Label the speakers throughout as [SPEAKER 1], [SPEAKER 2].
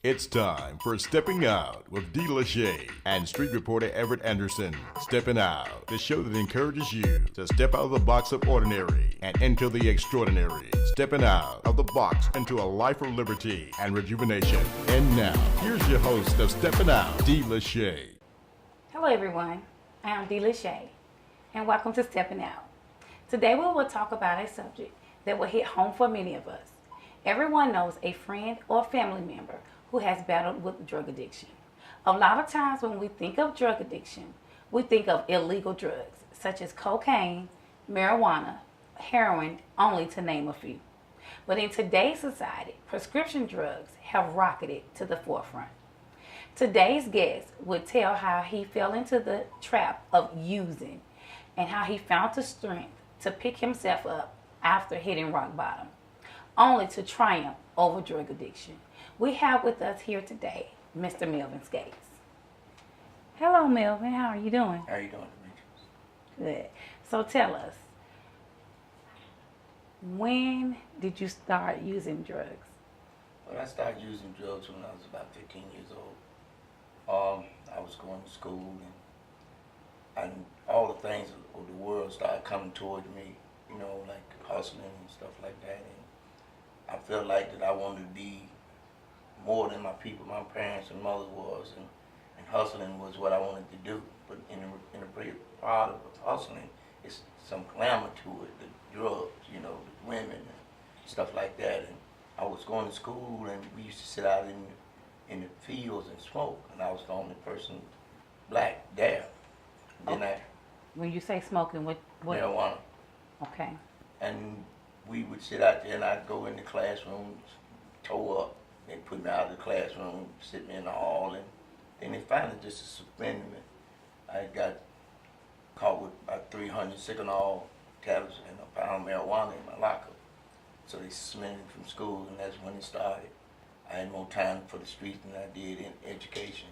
[SPEAKER 1] It's time for Stepping Out with D.Lashay and street reporter Everett Anderson. Stepping Out, the show that encourages you to step out of the box of ordinary and into the extraordinary. Stepping out of the box into a life of liberty and rejuvenation. And now, here's your host of Stepping Out, D.Lashay.
[SPEAKER 2] Hello everyone, I am D.Lashay and welcome to Stepping Out. Today we will talk about a subject that will hit home for many of us. Everyone knows a friend or family member who has battled with drug addiction. A lot of times when we think of drug addiction, we think of illegal drugs such as cocaine, marijuana, heroin, only to name a few. But in today's society, prescription drugs have rocketed to the forefront. Today's guest will tell how he fell into the trap of using and how he found the strength to pick himself up after hitting rock bottom, only to triumph over drug addiction. We have with us here today Mr. Melvin Skates. Hello, Melvin. How are you doing?
[SPEAKER 3] How are you doing, Demetrius?
[SPEAKER 2] Good. So tell us, when did you start using drugs?
[SPEAKER 3] Well, I started using drugs when I was about 15 years old. I was going to school and all the things of the world started coming towards me, you know, like hustling and stuff like that. And I felt like that I wanted to be more than my people, my parents and mother was, and hustling was what I wanted to do. But in a part of hustling, it's some glamour to it, the drugs, you know, the women and stuff like that. And I was going to school and we used to sit out in the fields and smoke, and I was the only person black there. Then
[SPEAKER 2] When you say smoking, what?
[SPEAKER 3] Marijuana.
[SPEAKER 2] Okay.
[SPEAKER 3] And we would sit out there and I'd go in the classrooms, toe up. They put me out of the classroom, sit me in the hall, and then they finally just suspended me. I got caught with about 300 Season1 tablets and a pound of marijuana in my locker. So they suspended me from school, and that's when it started. I had more time for the streets than I did in education.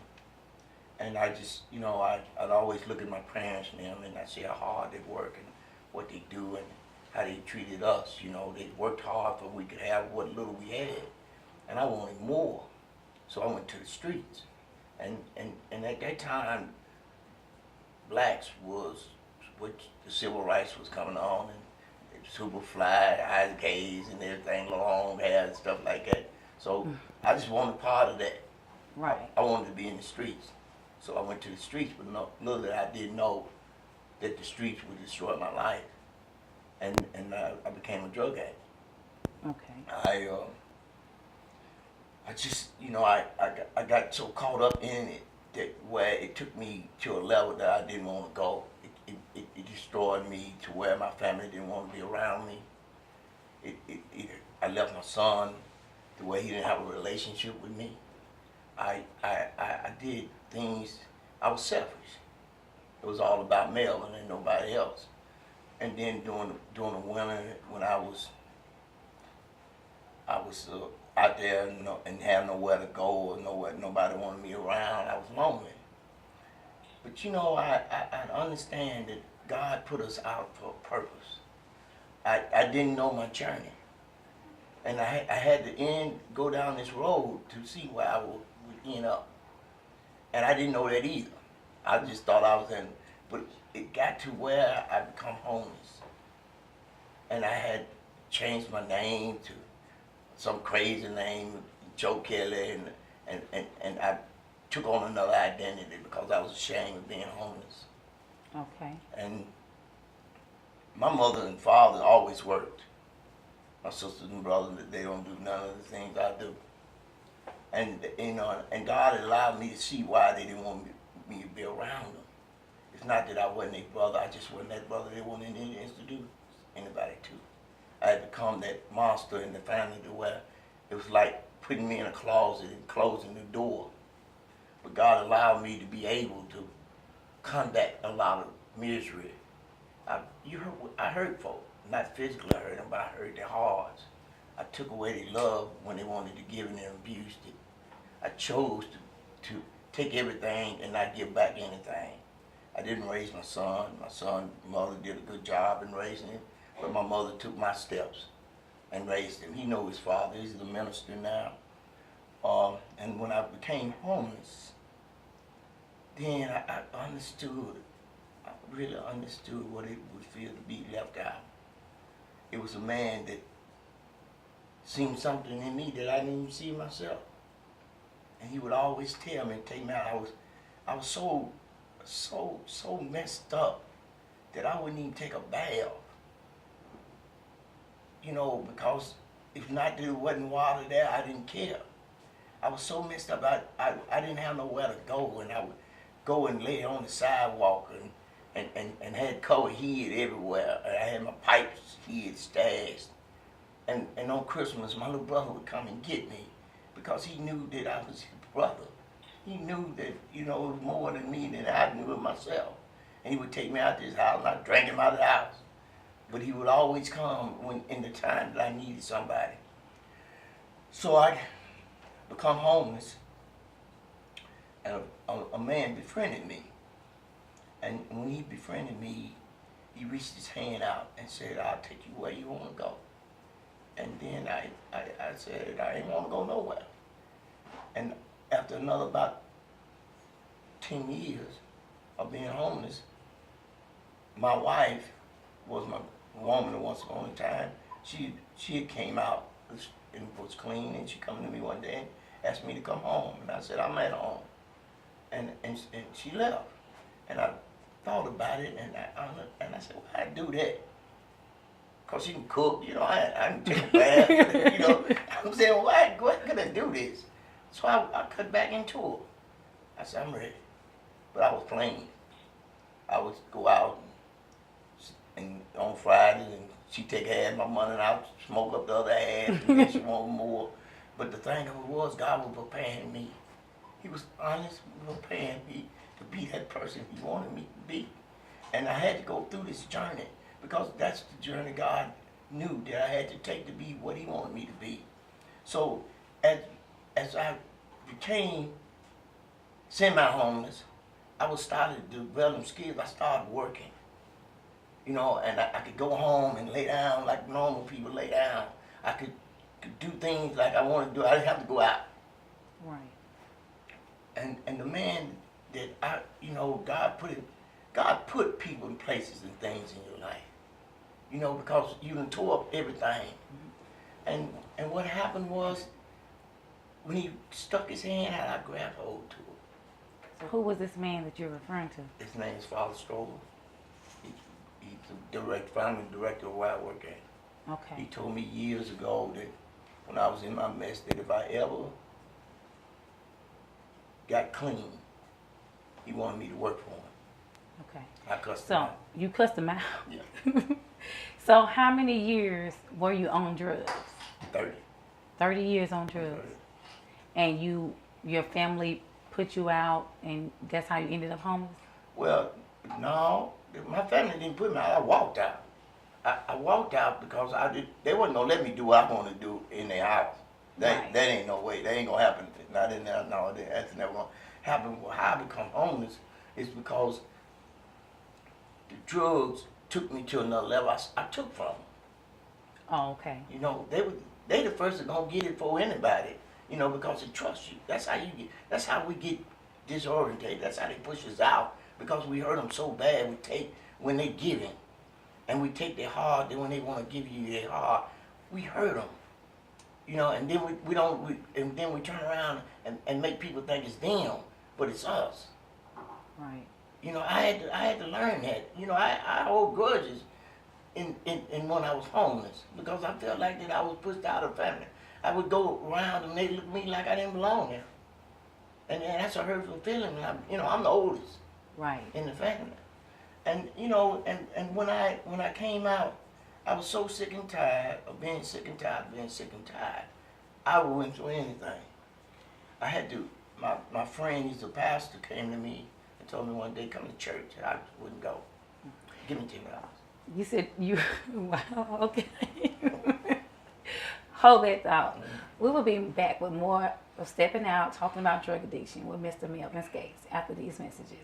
[SPEAKER 3] And I just, you know, I'd always look at my parents and them, and I see how hard they work and what they do and how they treated us. You know, they worked hard for we could have what little we had. And I wanted more, so I went to the streets. And at that time, blacks was, what the civil rights was coming on, and Superfly, Isaac Hayes, and everything, long hair and stuff like that. So I just wanted part of that.
[SPEAKER 2] Right.
[SPEAKER 3] I wanted to be in the streets. So I went to the streets, but little that I didn't know that the streets would destroy my life. And I became a drug addict.
[SPEAKER 2] Okay.
[SPEAKER 3] I just, you know, I got so caught up in it that where it took me to a level that I didn't want to go. It destroyed me to where my family didn't want to be around me. I left my son the way he didn't have a relationship with me. I did things, I was selfish. It was all about Melvin and nobody else. And then during the winter when I was out there and had nowhere to go or nobody wanted me around, I was lonely. But you know, I understand that God put us out for a purpose. I didn't know my journey. And I had to go down this road to see where I would end up. And I didn't know that either. I just thought I was in, but it got to where I become homeless. And I had changed my name to some crazy name, Joe Kelly, and I took on another identity because I was ashamed of being homeless.
[SPEAKER 2] Okay.
[SPEAKER 3] And my mother and father always worked. My sisters and brothers, they don't do none of the things I do. And you know, and God allowed me to see why they didn't want me to be around them. It's not that I wasn't their brother, I just wasn't that brother they wanted to introduce anybody to. I had become that monster in the family to where it was like putting me in a closet and closing the door. But God allowed me to be able to combat a lot of misery. I hurt folk, not physically I hurt them, but I hurt their hearts. I took away their love when they wanted to give it and abused it. I chose to take everything and not give back anything. I didn't raise my son. My son's mother did a good job in raising him, but my mother took my steps and raised him. He knows his father. He's the minister now. And And when I became homeless, then I understood, I really understood what it would feel to be left out. It was a man that seen something in me that I didn't even see myself. And he would always tell me and take me out. I was so messed up that I wouldn't even take a bath. You know, because if not there wasn't water there, I didn't care. I was so messed up, I didn't have nowhere to go, and I would go and lay on the sidewalk and had cover hid everywhere. I had my pipes hid, stashed. And on Christmas, my little brother would come and get me because he knew that I was his brother. He knew that, you know, it was more than me than I knew of myself. And he would take me out to his house, and I drank him out of the house. But he would always come when in the time that I needed somebody. So I become homeless, and a man befriended me. And when he befriended me, he reached his hand out and said, "I'll take you where you want to go." And then I said, I ain't want to go nowhere. And after another about 10 years of being homeless, my wife was my woman that once upon a time. She had came out and was clean, and she come to me one day and asked me to come home. And I said, I'm at home. And she left. And I thought about it, and I said, why I do that? Because she can cook, you know, I can take a bath, you know. I'm saying, why could I do this? So I cut back into it. I said, I'm ready. But I was playing. I would go out and on Fridays, and she'd take half my money, and I'd smoke up the other half, and then she wanted more. But the thing of it was, God was preparing me. He was honest, preparing me to be that person he wanted me to be. And I had to go through this journey, because that's the journey God knew that I had to take to be what he wanted me to be. So as I became semi-homeless, I was starting to develop skills. I started working, you know, and I could go home and lay down like normal people lay down. I could do things like I wanted to do. I didn't have to go out. Right. And the man that you know, God put people in places and things in your life. You know, because you done tore up everything. Mm-hmm. And what happened was, when he stuck his hand out, I grabbed hold to it.
[SPEAKER 2] So who was this man that you're referring to?
[SPEAKER 3] His name is Father Stroller. He's the family director where I work at.
[SPEAKER 2] Okay.
[SPEAKER 3] He told me years ago that when I was in my mess, that if I ever got clean, he wanted me to work for him.
[SPEAKER 2] Okay.
[SPEAKER 3] I cussed him out.
[SPEAKER 2] You cussed him out?
[SPEAKER 3] Yeah.
[SPEAKER 2] So how many years were you on drugs?
[SPEAKER 3] 30.
[SPEAKER 2] 30 years on drugs.
[SPEAKER 3] 30.
[SPEAKER 2] And your family put you out, and that's how you ended up homeless?
[SPEAKER 3] Well, no, my family didn't put me out. I walked out. I walked out because they wasn't gonna let me do what I want to do in their house. That ain't no way. That ain't gonna happen. Not in there. No, that's never gonna happen. How I become homeless is because the drugs took me to another level. I took from them.
[SPEAKER 2] Oh, okay.
[SPEAKER 3] You know, they the first that gonna get it for anybody. You know, because they trust you. That's how we get disorientated. That's how they push us out, because we hurt them so bad. We take when they giving, and we take their heart. Then when they want to give you their heart, we hurt them. You know, and then then we turn around and make people think it's them, but it's us.
[SPEAKER 2] Right.
[SPEAKER 3] You know, I had to learn that. You know, I hold grudges in when I was homeless, because I felt like that I was pushed out of the family. I would go around and they looked at me like I didn't belong there. And that's a hurtful feeling. I'm the oldest.
[SPEAKER 2] Right.
[SPEAKER 3] In the family. And you know, and when I came out, I was so sick and tired of being sick and tired of being sick and tired. I went through anything. I had to, my friend, he's a pastor, came to me and told me one day, come to church, and I wouldn't go. Give me $10.
[SPEAKER 2] You said wow, okay. Hold that thought. We will be back with more of Stepping Out, talking about drug addiction with Mr. Melvin Skates after these messages.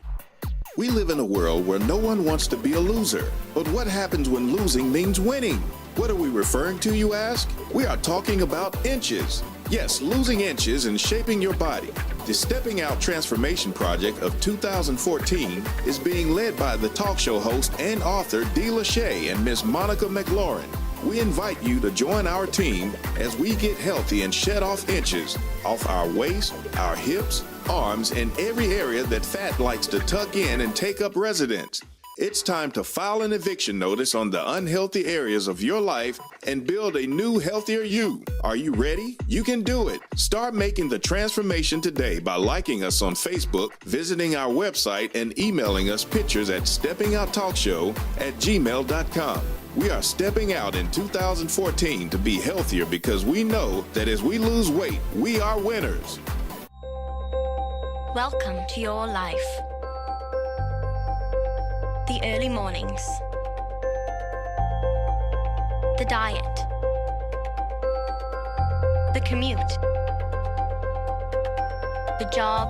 [SPEAKER 4] We live in a world where no one wants to be a loser. But what happens when losing means winning? What are we referring to, you ask? We are talking about inches. Yes, losing inches and shaping your body. The Stepping Out Transformation Project of 2014 is being led by the talk show host and author D.Lashay and Miss Monica McLaurin. We invite you to join our team as we get healthy and shed off inches off our waist, our hips, arms, and every area that fat likes to tuck in and take up residence. It's time to file an eviction notice on the unhealthy areas of your life and build a new, healthier you. Are you ready? You can do it. Start making the transformation today by liking us on Facebook, visiting our website, and emailing us pictures at steppingouttalkshow@gmail.com. We are stepping out in 2014 to be healthier because we know that as we lose weight, we are winners.
[SPEAKER 5] Welcome to your life. The early mornings. The diet. The commute. The job.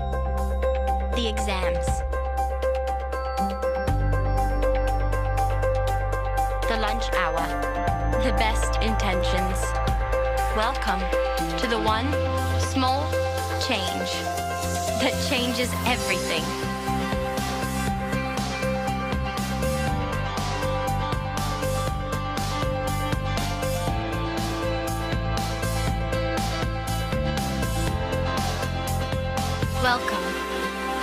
[SPEAKER 5] The exams. The lunch hour. The best intentions. Welcome to the one small change that changes everything. Welcome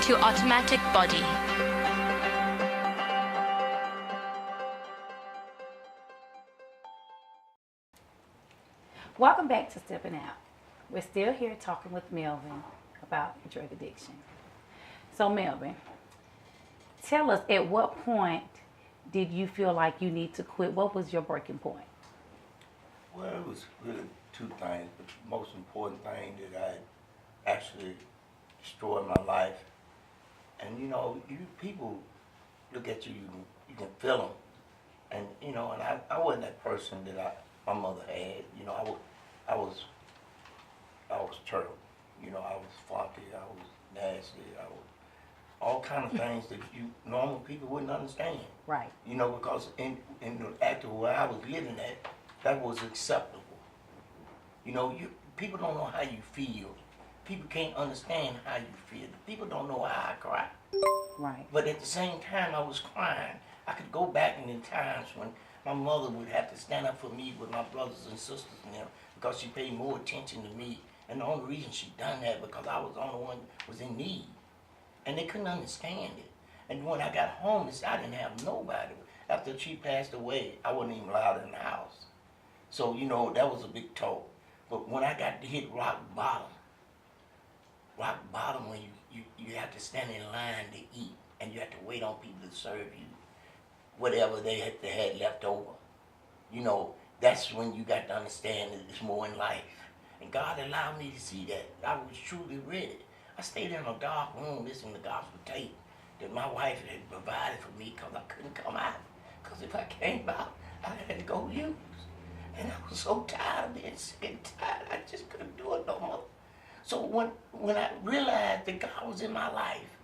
[SPEAKER 5] to Automatic Body.
[SPEAKER 2] Welcome back to Stepping Out. We're still here talking with Melvin about drug addiction. So Melvin, tell us, at what point did you feel like you need to quit? What was your breaking point?
[SPEAKER 3] Well, it was really two things, but the most important thing that I actually destroyed my life. And you know, people look at you, you can feel them. And you know, and I wasn't that person that my mother had. You know, I was terrible. You know, I was funky, I was nasty, I was all kind of things that normal people wouldn't understand.
[SPEAKER 2] Right.
[SPEAKER 3] You know, because in the actual where I was living at, that was acceptable. You know, people don't know how you feel. People can't understand how you feel. People don't know how I cry.
[SPEAKER 2] Right.
[SPEAKER 3] But at the same time I was crying, I could go back in the times when my mother would have to stand up for me with my brothers and sisters and them because she paid more attention to me. And the only reason she done that because I was the only one that was in need. And they couldn't understand it. And when I got homeless, I didn't have nobody. After she passed away, I wasn't even allowed in the house. So, you know, that was a big toll. But when I got to hit rock bottom when you have to stand in line to eat and you have to wait on people to serve you whatever they had left over. You know, that's when you got to understand that there's more in life. And God allowed me to see that. I was truly ready. I stayed in a dark room listening to gospel tape that my wife had provided for me because I couldn't come out. Because if I came out, I had to go use. And I was so tired of being sick and tired, I just couldn't do it no more. So when I realized that God was in my life,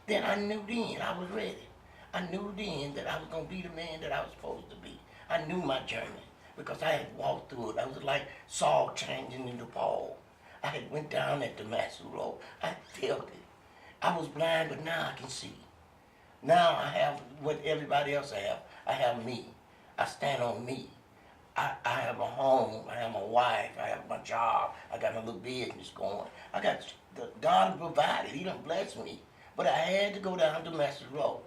[SPEAKER 3] then I knew then I was ready. I knew then that I was going to be the man that I was supposed to be. I knew my journey because I had walked through it. I was like Saul changing into Paul. I had went down that Damascus road. I felt it. I was blind, but now I can see. Now I have what everybody else have. I have me. I stand on me. I have a home, I have my wife, I have my job, I got my little business going. I got God provided, He done blessed me. But I had to go down Damascus road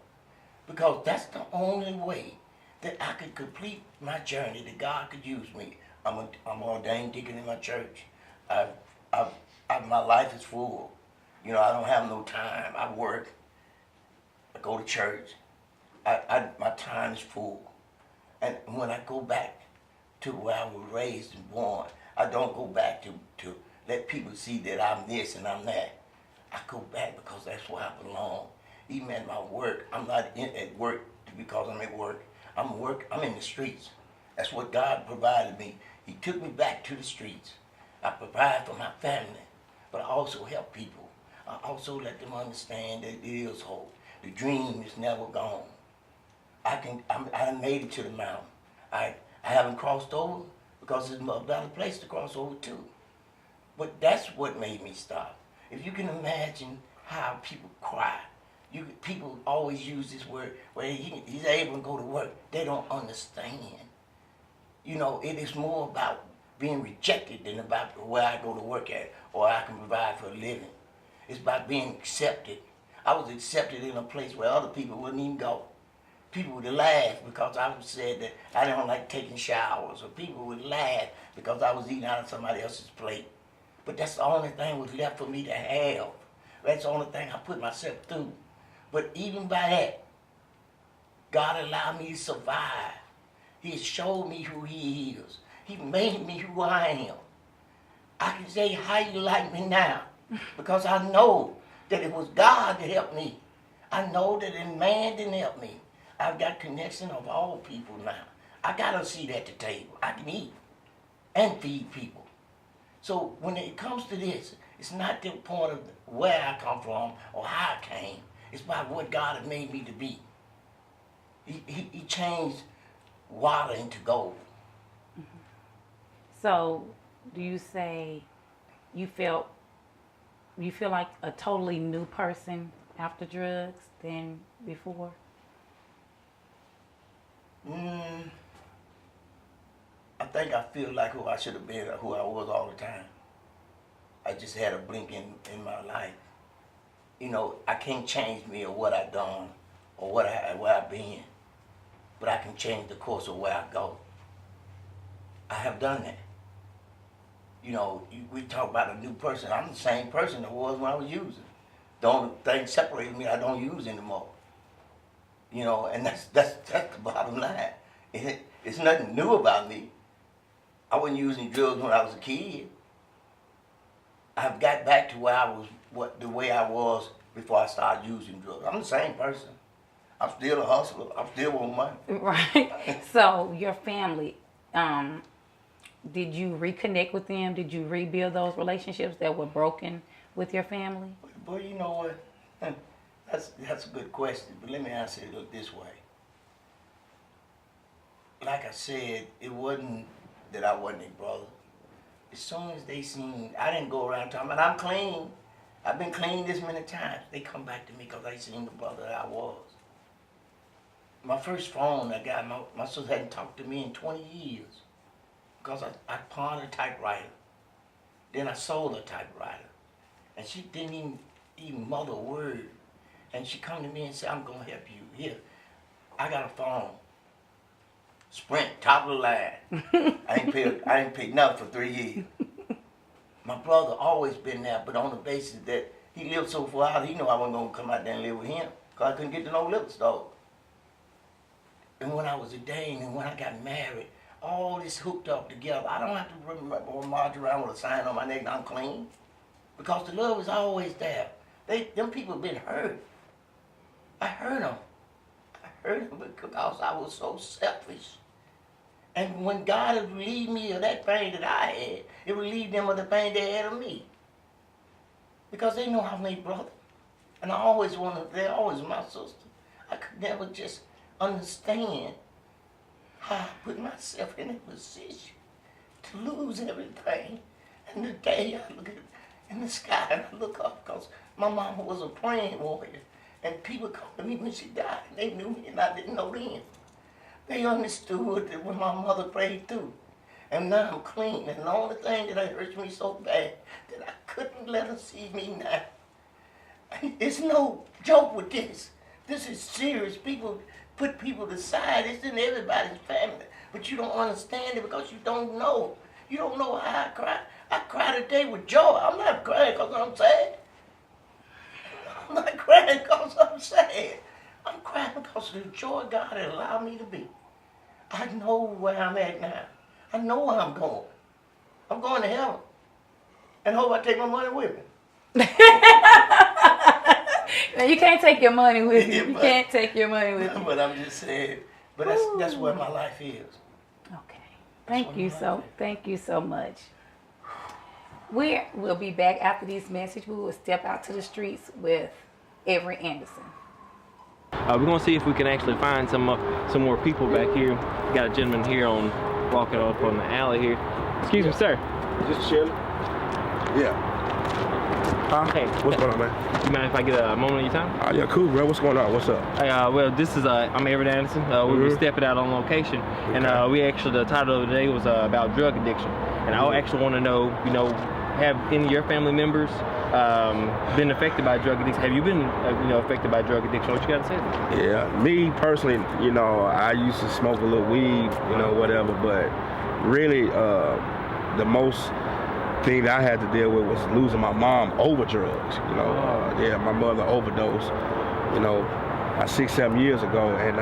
[SPEAKER 3] because that's the only way that I could complete my journey, that God could use me. I'm an ordained deacon in my church. My life is full. You know, I don't have no time. I work, I go to church. My time is full. And when I go back to where I was raised and born, I don't go back to let people see that I'm this and I'm that. I go back because that's where I belong. Even at my work, I'm not at work because I'm at work. I'm in the streets. That's what God provided me. He took me back to the streets. I provide for my family, but I also help people. I also let them understand that there is hope. The dream is never gone. I made it to the mountain. I haven't crossed over because there's a better place to cross over to. But that's what made me stop. If you can imagine how people cry, people always use this word, where he's able to go to work. They don't understand. It is more about being rejected than about where I go to work at or I can provide for a living. It's about being accepted. I was accepted in a place where other people wouldn't even go. People would laugh because I said that I don't like taking showers, or people would laugh because I was eating out of somebody else's plate. But that's the only thing was left for me to have. That's the only thing I put myself through. But even by that, God allowed me to survive. He showed me who He is. He made me who I am. I can say, how you like me now? Because I know that it was God that helped me. I know that man didn't help me. I've got connection of all people now. I got a seat at the table. I can eat and feed people. So when it comes to this, it's not the point of where I come from or how I came. It's about what God has made me to be. He changed water into gold.
[SPEAKER 2] So, do you say you feel like a totally new person after drugs than before?
[SPEAKER 3] I think I feel like who I should have been, or who I was all the time. I just had a blink in my life. I can't change me or what I've done or where I've been, but I can change the course of where I go. I have done that. We talk about a new person. I'm the same person I was when I was using. The only thing separating me, I don't use anymore. And that's the bottom line. It's nothing new about me. I wasn't using drugs when I was a kid. I've got back to where I was, the way I was before I started using drugs. I'm the same person. I'm still a hustler. I still want money.
[SPEAKER 2] Right. So your family, did you reconnect with them? Did you rebuild those relationships that were broken with your family?
[SPEAKER 3] Well, you know what? That's a good question, but let me answer it this way. Like I said, it wasn't that I wasn't a brother. As soon as they seen, I didn't go around talking about I'm clean. I've been clean this many times. They come back to me because they seen the brother that I was. My first phone I got, my sister hadn't talked to me in 20 years because I pawned a typewriter. Then I sold a typewriter. And she didn't even mother a word. And she come to me and said, I'm going to help you. Here, I got a phone. Sprint, top of the line. I ain't paid nothing for 3 years. My brother always been there, but on the basis that he lived so far out, he knew I wasn't going to come out there and live with him because I couldn't get to no liquor store. And when I was ordained and when I got married, all this hooked up together. I don't have to march around with a sign on my neck and I'm clean because the love is always there. Them people been hurt. I hurt them. I hurt them because I was so selfish. And when God had relieved me of that pain that I had, it relieved them of the pain they had of me. Because they know I'm their brother. And I always they're always my sister. I could never just understand how I put myself in a position to lose everything. And the day I look in the sky and I look up because my mama was a praying warrior. And people come to me when she died, and they knew me and I didn't know them. They understood that when my mother prayed through. And now I'm clean. And the only thing that hurts me so bad that I couldn't let her see me now. It's no joke with this. This is serious. People put people aside. It's in everybody's family. But you don't understand it because you don't know. You don't know how I cry. I cry today with joy. I'm not crying because I'm sad. I'm not crying because I'm sad. I'm crying because of the joy God has allowed me to be. I know where I'm at now. I know where I'm going. I'm going to heaven. And I hope I take my money with me.
[SPEAKER 2] Now, you can't take your money with you. You can't take your money with you.
[SPEAKER 3] But I'm just saying, but that's where my life is.
[SPEAKER 2] Okay. Thank you so much. We'll be back after this message. We will step out to the streets with Everett Anderson.
[SPEAKER 6] We're going to see if we can actually find some more people back here. We got a gentleman here walking up on the alley here. Excuse me, sir.
[SPEAKER 7] Just chilling. Yeah.
[SPEAKER 6] Hey,
[SPEAKER 7] What's going on, man?
[SPEAKER 6] you mind if I get a moment of your time?
[SPEAKER 7] Oh, yeah, cool, bro. What's going on? What's up?
[SPEAKER 6] Hey, well, this is I'm Everett Anderson. We were stepping out on location, and we actually the title of the day was about drug addiction, and I actually want to know, have any of your family members been affected by drug addiction? Have you been, affected by drug addiction? What you got to say about that?
[SPEAKER 7] Yeah, me personally, I used to smoke a little weed, whatever, but really, the most thing that I had to deal with was losing my mom over drugs. Yeah, my mother overdosed, about 6-7 years ago, and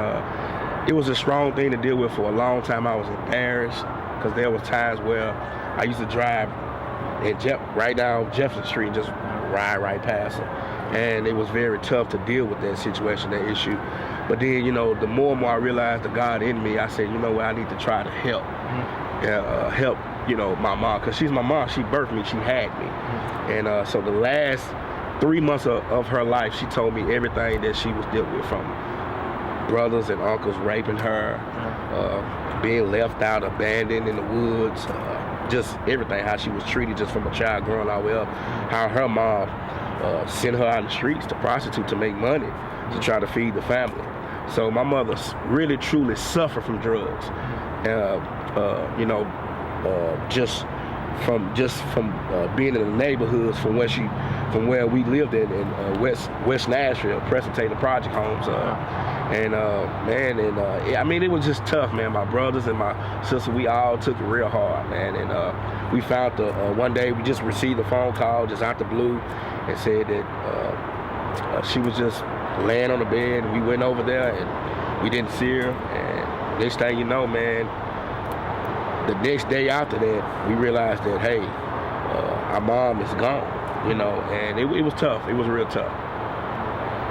[SPEAKER 7] it was a strong thing to deal with for a long time. I was embarrassed because there was times where I used to drive right down Jefferson Street and just ride right past her, and it was very tough to deal with that situation, that issue. But then, the more and more I realized the God in me, I said, I need to try to help. Help, my mom, because she's my mom. She birthed me, she had me. And so the last 3 months of her life, she told me everything that she was dealing with, from brothers and uncles raping her, being left out, abandoned in the woods, just everything, how she was treated just from a child growing all the way up, how her mom sent her out in the streets to prostitute to make money to try to feed the family. So my mother really truly suffered from drugs. Just from being in the neighborhoods, from where we lived in West Nashville, Preston Taylor Project homes, I mean, it was just tough, man. My brothers and my sister, we all took it real hard, man. And we found one day we just received a phone call just out the blue and said that she was just laying on the bed, and we went over there and we didn't see her. And next thing you know, man, the next day after that, we realized that, hey, our mom is gone, and it was tough. It was real tough.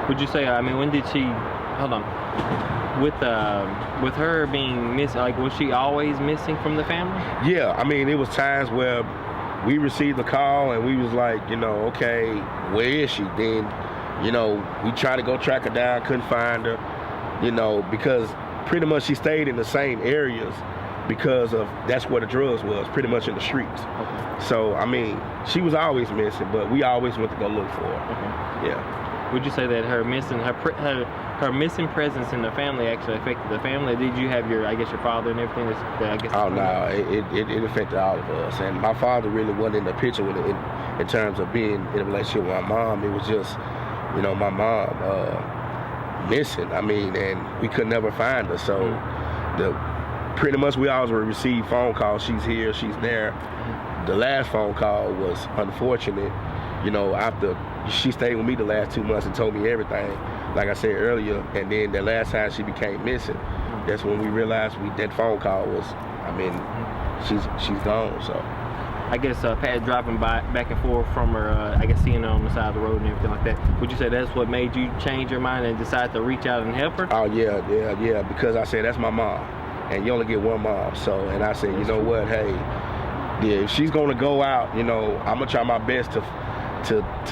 [SPEAKER 6] Would you say, when did she, hold on, with her being missing, was she always missing from the family?
[SPEAKER 7] Yeah, it was times where we received a call and we was like, okay, where is she? Then, we tried to go track her down, couldn't find her, because pretty much she stayed in the same areas, because that's where the drugs was, pretty much in the streets. Okay. So, she was always missing, but we always went to go look for her. Okay. Yeah.
[SPEAKER 6] Would you say that her missing presence in the family actually affected the family? Did you have your father and everything?
[SPEAKER 7] Oh no, it affected all of us. And my father really wasn't in the picture in terms of being in a relationship with my mom. It was just, my mom missing. And we could never find her. So pretty much we always would receive phone calls. She's here, she's there. The last phone call was unfortunate. After she stayed with me the last 2 months and told me everything, like I said earlier, and then the last time she became missing, that's when we realized that phone call was, she's gone. So
[SPEAKER 6] I guess Pat driving back and forth from her, seeing her on the side of the road and everything like that, would you say that's what made you change your mind and decide to reach out and help her?
[SPEAKER 7] Oh yeah, because I said that's my mom, and you only get one mom. So, and I said, what, hey, if she's gonna go out, I'm gonna try my best to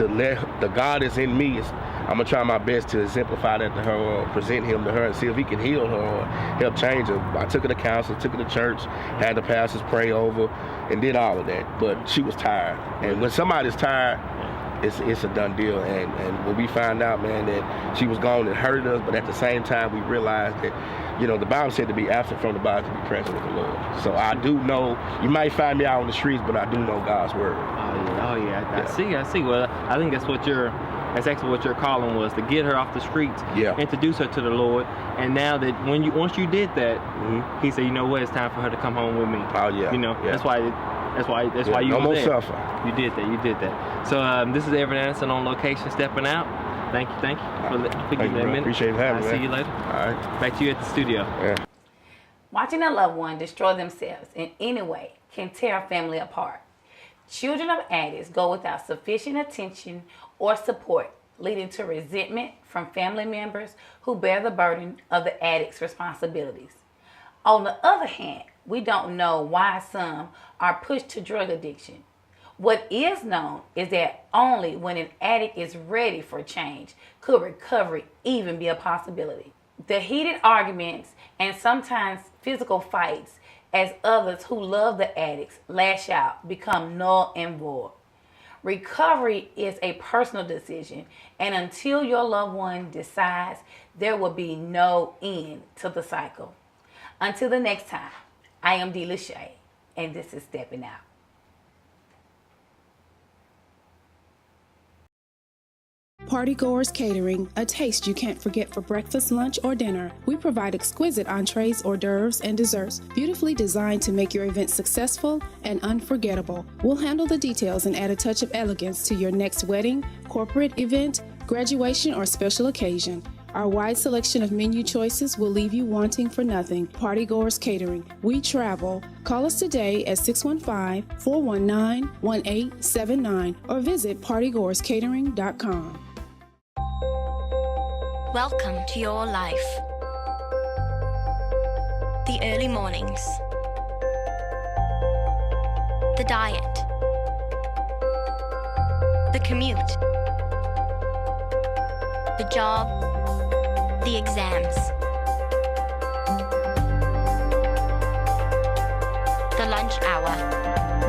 [SPEAKER 7] let the God is in me. I'm gonna try my best to exemplify that to her, or present him to her, and see if he can heal her or help change her. I took her to counseling, took her to church, had the pastors pray over, and did all of that. But she was tired, and when somebody's tired, it's a done deal. And when we found out, man, that she was gone, it hurted us. But at the same time, we realized that, the Bible said to be absent from the body, to be present with the Lord. So I do know, you might find me out on the streets, but I do know God's word.
[SPEAKER 6] Oh yeah. I see. Well, I think that's actually what your calling was, to get her off the streets, introduce her to the Lord. And now that once you did that, he said, it's time for her to come home with me.
[SPEAKER 7] Oh yeah.
[SPEAKER 6] That's why you
[SPEAKER 7] no
[SPEAKER 6] were
[SPEAKER 7] more
[SPEAKER 6] there.
[SPEAKER 7] suffer.
[SPEAKER 6] You did that. So this is Everett Anderson on location, stepping out. Thank you for giving me a minute.
[SPEAKER 7] Appreciate having me.
[SPEAKER 6] I'll see you later.
[SPEAKER 7] All right.
[SPEAKER 6] Back to you at the studio.
[SPEAKER 7] Yeah.
[SPEAKER 2] Watching a loved one destroy themselves in any way can tear a family apart. Children of addicts go without sufficient attention or support, leading to resentment from family members who bear the burden of the addict's responsibilities. On the other hand, we don't know why some are pushed to drug addiction. What is known is that only when an addict is ready for change could recovery even be a possibility. The heated arguments and sometimes physical fights as others who love the addicts lash out become null and void. Recovery is a personal decision, and until your loved one decides, there will be no end to the cycle. Until the next time, I am D.Lashay, and this is Steppin' Out.
[SPEAKER 8] Partygoers Catering, a taste you can't forget for breakfast, lunch, or dinner. We provide exquisite entrees, hors d'oeuvres, and desserts, beautifully designed to make your event successful and unforgettable. We'll handle the details and add a touch of elegance to your next wedding, corporate event, graduation, or special occasion. Our wide selection of menu choices will leave you wanting for nothing. Partygoers Catering. We travel. Call us today at 615-419-1879 or visit partygoerscatering.com.
[SPEAKER 5] Welcome to your life. The early mornings. The diet. The commute. The job. The exams. The lunch hour.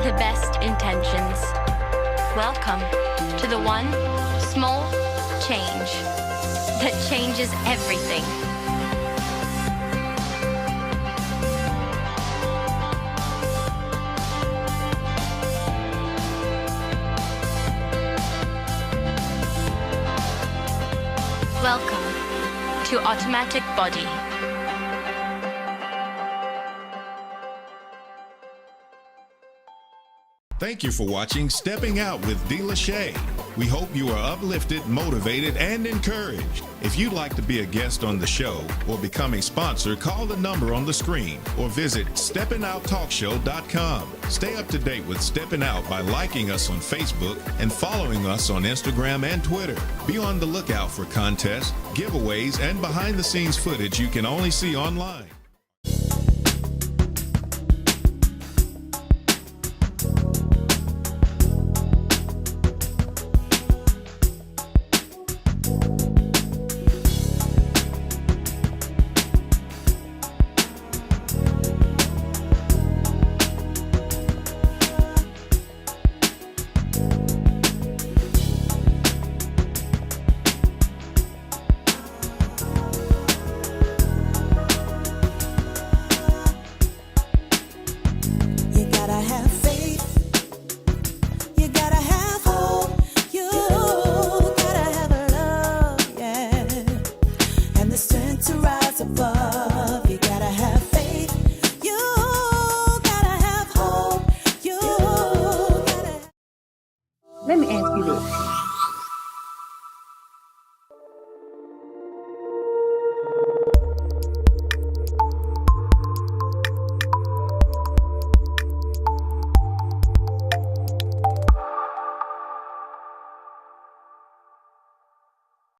[SPEAKER 5] The best intentions. Welcome to the one small change that changes everything. Welcome to Automatic Body.
[SPEAKER 4] Thank you for watching Stepping Out with D.Lashay. We hope you are uplifted, motivated, and encouraged. If you'd like to be a guest on the show or become a sponsor, call the number on the screen or visit SteppinOutTalkShow.com. Stay up to date with Steppin' Out by liking us on Facebook and following us on Instagram and Twitter. Be on the lookout for contests, giveaways, and behind-the-scenes footage you can only see online.